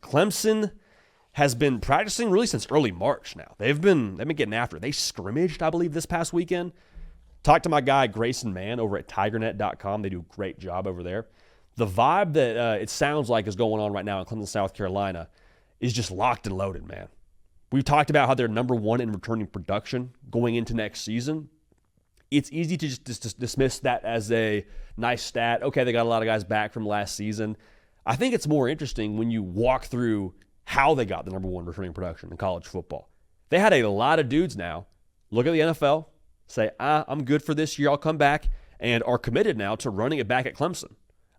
Clemson has been practicing really since early March now. They've been getting after it. They scrimmaged, I believe, this past weekend. Talked to my guy Grayson Mann over at tigernet.com. They do a great job over there. The vibe that it sounds like is going on right now in Clemson, South Carolina is just locked and loaded, man. We've talked about how they're number one in returning production going into next season. It's easy to just dismiss that as a nice stat. Okay, they got a lot of guys back from last season. I think it's more interesting when you walk through how they got the number one returning production in college football. They had a lot of dudes now look at the NFL, say, I'm good for this year, I'll come back, and are committed now to running it back at Clemson.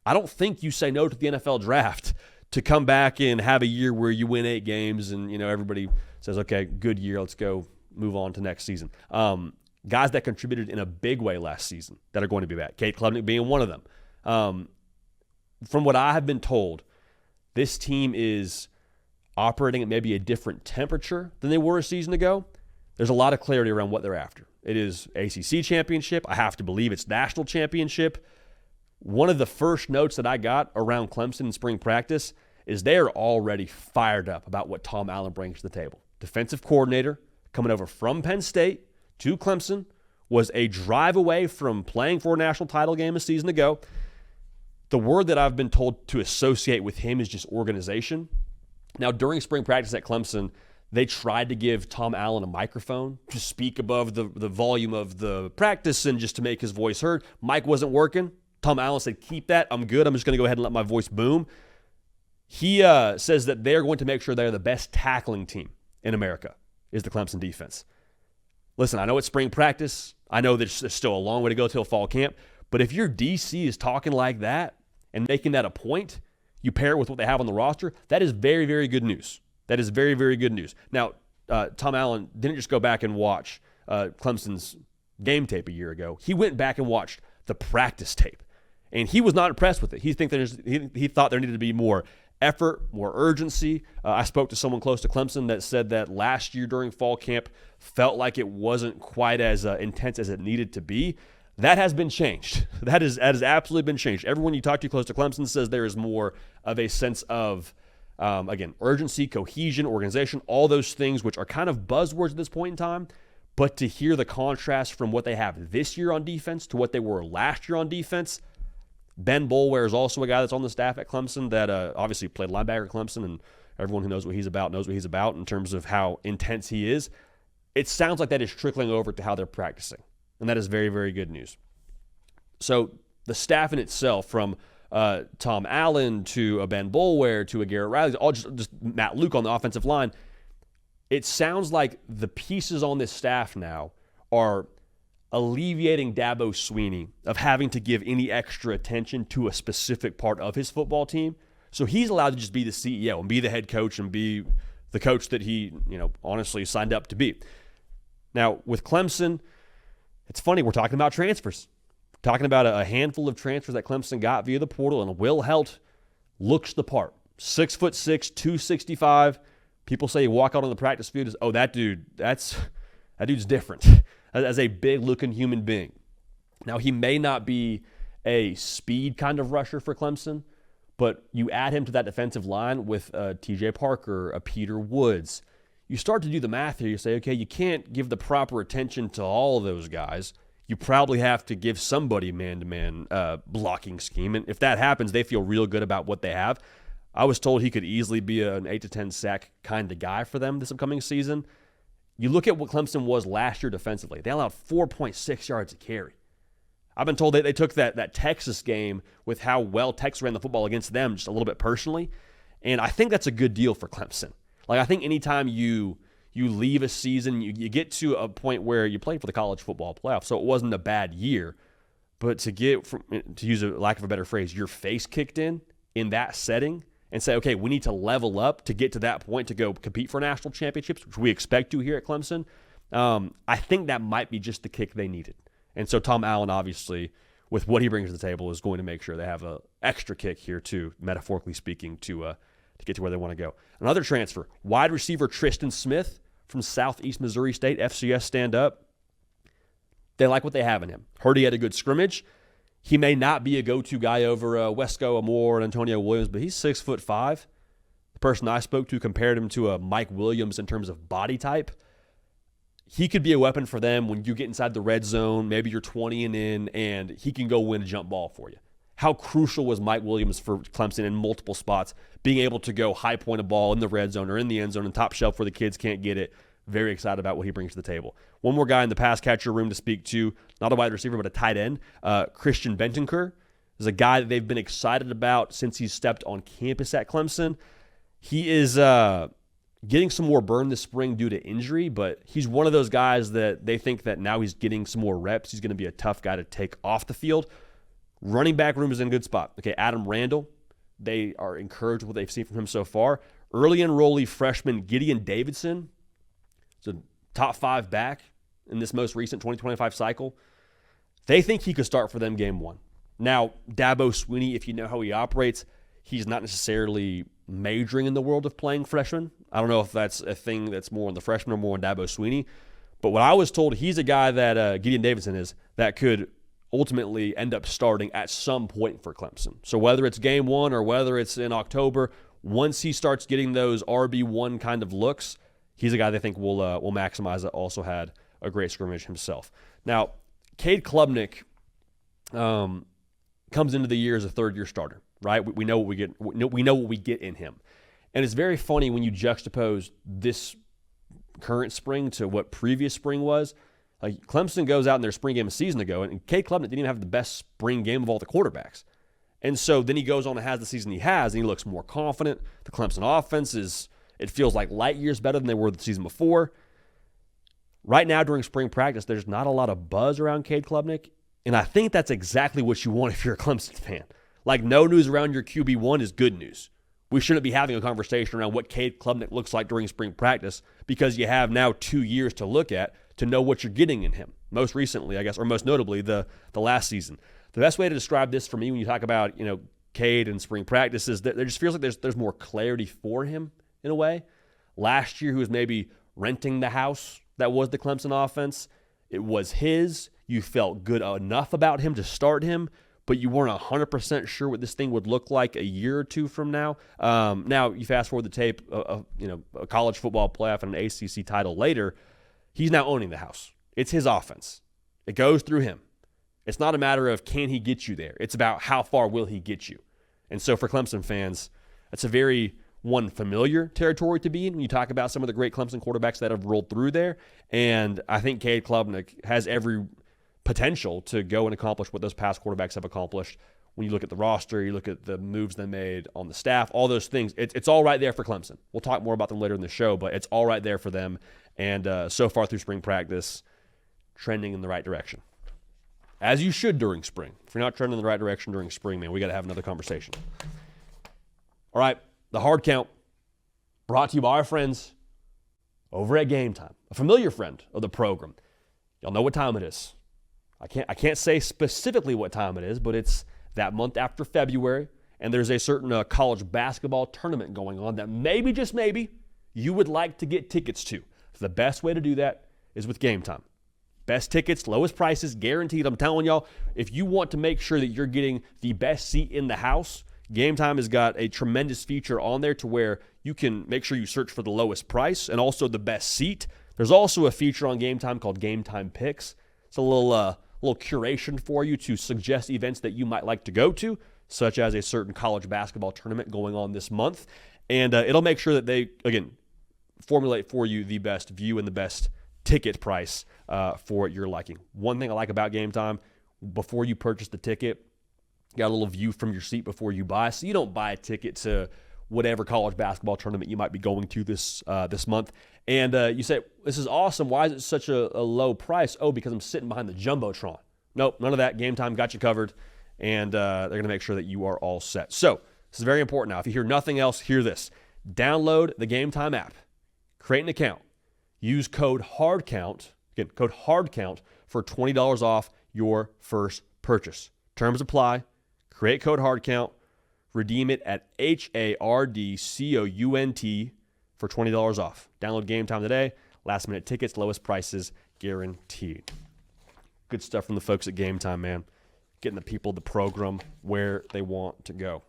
I don't think you say no to the NFL draft to come back and have a year where you win 8 games and everybody says, okay, good year, let's go move on to next season. Guys that contributed in a big way last season that are going to be back, Cade Klubnik being one of them. From what I have been told, this team is operating at maybe a different temperature than they were a season ago. There's a lot of clarity around what they're after. It is ACC championship. I have to believe it's national championship. One of the first notes that I got around Clemson in spring practice is they are already fired up about what Tom Allen brings to the table. Defensive coordinator coming over from Penn State to Clemson, was a drive away from playing for a national title game a season ago. The word that I've been told to associate with him is just organization. Now, during spring practice at Clemson, they tried to give Tom Allen a microphone to speak above the volume of the practice and just to make his voice heard. Mic wasn't working. Tom Allen said, keep that. I'm good. I'm just going to go ahead and let my voice boom. He says that they're going to make sure they're the best tackling team in America is the Clemson defense. Listen, I know it's spring practice. I know there's still a long way to go till fall camp. But if your DC is talking like that and making that a point, you pair it with what they have on the roster, that is very, very good news. That is very, very good news. Now, Tom Allen didn't just go back and watch Clemson's game tape a year ago. He went back and watched the practice tape. And he was not impressed with it. He thought there needed to be more effort, more urgency. I spoke to someone close to Clemson that said that last year during fall camp felt like it wasn't quite as intense as it needed to be. That has been changed. That has absolutely been changed. Everyone you talk to close to Clemson says there is more of a sense of, again, urgency, cohesion, organization, all those things which are kind of buzzwords at this point in time. But to hear the contrast from what they have this year on defense to what they were last year on defense, Ben Boulware is also a guy that's on the staff at Clemson that obviously played linebacker at Clemson, and everyone who knows what he's about knows what he's about in terms of how intense he is. It sounds like that is trickling over to how they're practicing, and that is very, very good news. So the staff in itself, from Tom Allen to a Ben Boulware to a Garrett Riley, all just Matt Luke on the offensive line, it sounds like the pieces on this staff now are alleviating Dabo Swinney of having to give any extra attention to a specific part of his football team. So he's allowed to just be the CEO and be the head coach and be the coach that he, honestly signed up to be. Now, with Clemson, it's funny, we're talking about transfers. We're talking about a handful of transfers that Clemson got via the portal, and Will Heldt looks the part. 6'6", 265. People say you walk out on the practice field, that dude's different. As a big-looking human being. Now, he may not be a speed kind of rusher for Clemson, but you add him to that defensive line with T.J. Parker, a Peter Woods. You start to do the math here. You say, okay, you can't give the proper attention to all of those guys. You probably have to give somebody man-to-man blocking scheme. And if that happens, they feel real good about what they have. I was told he could easily be an 8 to 10 sack kind of guy for them this upcoming season. You look at what Clemson was last year defensively. They allowed 4.6 yards a carry. I've been told they took that Texas game with how well Texas ran the football against them just a little bit personally. And I think that's a good deal for Clemson. I think anytime you leave a season, you get to a point where you played for the college football playoff, so it wasn't a bad year. But to use a lack of a better phrase, your face kicked in that setting, and say, okay, we need to level up to get to that point to go compete for national championships, which we expect to here at Clemson. I think that might be just the kick they needed. And so Tom Allen, obviously, with what he brings to the table, is going to make sure they have an extra kick here, too, metaphorically speaking, to get to where they want to go. Another transfer, wide receiver Tristin Smith from Southeast Missouri State, FCS stand up. They like what they have in him. Heard he had a good scrimmage. He may not be a go-to guy over Wesco Amore and Antonio Williams, but he's 6'5". the person I spoke to compared him to a Mike Williams in terms of body type. He could be a weapon for them when you get inside the red zone, maybe you're 20 and in, and he can go win a jump ball for you. How crucial was Mike Williams for Clemson in multiple spots, being able to go high point a ball in the red zone or in the end zone and top shelf where the kids can't get it. Very excited about what he brings to the table. One more guy in the pass catcher room to speak to, not a wide receiver, but a tight end. Christian Bentancur is a guy that they've been excited about since he's stepped on campus at Clemson. He is getting some more burn this spring due to injury, but he's one of those guys that they think that now he's getting some more reps. He's going to be a tough guy to take off the field. Running back room is in a good spot. Okay, Adam Randall, they are encouraged with what they've seen from him so far. Early enrollee freshman Gideon Davidson is a top 5 back in this most recent 2025 cycle. They think he could start for them game 1. Now, Dabo Swinney, if you know how he operates, he's not necessarily majoring in the world of playing freshmen. I don't know if that's a thing that's more on the freshman or more on Dabo Swinney. But what I was told, he's a guy that Gideon Davidson is, that could ultimately end up starting at some point for Clemson. So whether it's game 1 or whether it's in October, once he starts getting those RB1 kind of looks, he's a guy they think will maximize it. Also had a great scrimmage himself. Now, Cade Klubnik comes into the year as a third-year starter, right? We know what we get. We know what we get in him, and it's very funny when you juxtapose this current spring to what previous spring was. Like Clemson goes out in their spring game a season ago, and Cade Klubnik didn't even have the best spring game of all the quarterbacks. And so then he goes on and has the season he has, and he looks more confident. The Clemson offense it feels like light years better than they were the season before. Right now during spring practice, there's not a lot of buzz around Cade Klubnik, and I think that's exactly what you want if you're a Clemson fan. Like, no news around your QB1 is good news. We shouldn't be having a conversation around what Cade Klubnik looks like during spring practice because you have now 2 years to look at to know what you're getting in him. Most recently, I guess, or most notably, the last season. The best way to describe this for me when you talk about, Cade and spring practice is that there just feels like there's more clarity for him in a way. Last year, he was maybe renting the house that was the Clemson offense. It was his. You felt good enough about him to start him, but you weren't 100% sure what this thing would look like a year or two from now. Now, you fast forward the tape, a college football playoff and an ACC title later, he's now owning the house. It's his offense. It goes through him. It's not a matter of can he get you there. It's about how far will he get you. And so for Clemson fans, that's a very familiar territory to be in when you talk about some of the great Clemson quarterbacks that have rolled through there. And I think Cade Klubnik has every potential to go and accomplish what those past quarterbacks have accomplished. When you look at the roster, you look at the moves they made on the staff, all those things, it's all right there for Clemson. We'll talk more about them later in the show, but it's all right there for them. And so far through spring practice, trending in the right direction. As you should during spring. If you're not trending in the right direction during spring, man, we got to have another conversation. All right, the hard count brought to you by our friends over at Game Time, a familiar friend of the program. Y'all know what time it is. I can't say specifically what time it is, but it's that month after February, and there's a certain college basketball tournament going on that maybe, just maybe, you would like to get tickets to. The best way to do that is with Game Time. Best tickets, lowest prices, guaranteed. I'm telling y'all, if you want to make sure that you're getting the best seat in the house, Game Time has got a tremendous feature on there to where you can make sure you search for the lowest price and also the best seat. There's also a feature on Game Time called Game Time Picks. It's a little curation for you to suggest events that you might like to go to, such as a certain college basketball tournament going on this month. And it'll make sure that they, again, formulate for you the best view and the best ticket price for your liking. One thing I like about Game Time, before you purchase the ticket, you got a little view from your seat before you buy. So you don't buy a ticket to whatever college basketball tournament you might be going to this month. And you say, this is awesome. Why is it such a low price? Oh, because I'm sitting behind the Jumbotron. Nope, none of that. Game Time got you covered. And they're going to make sure that you are all set. So this is very important now. If you hear nothing else, hear this. Download the Game Time app. Create an account. Use code HARDCOUNT. Again, code HARDCOUNT for $20 off your first purchase. Terms apply. Create code HARDCOUNT. Redeem it at HARDCOUNT for $20 off. Download Game Time today. Last minute tickets, lowest prices guaranteed. Good stuff from the folks at Game Time, man. Getting the people, the program, where they want to go.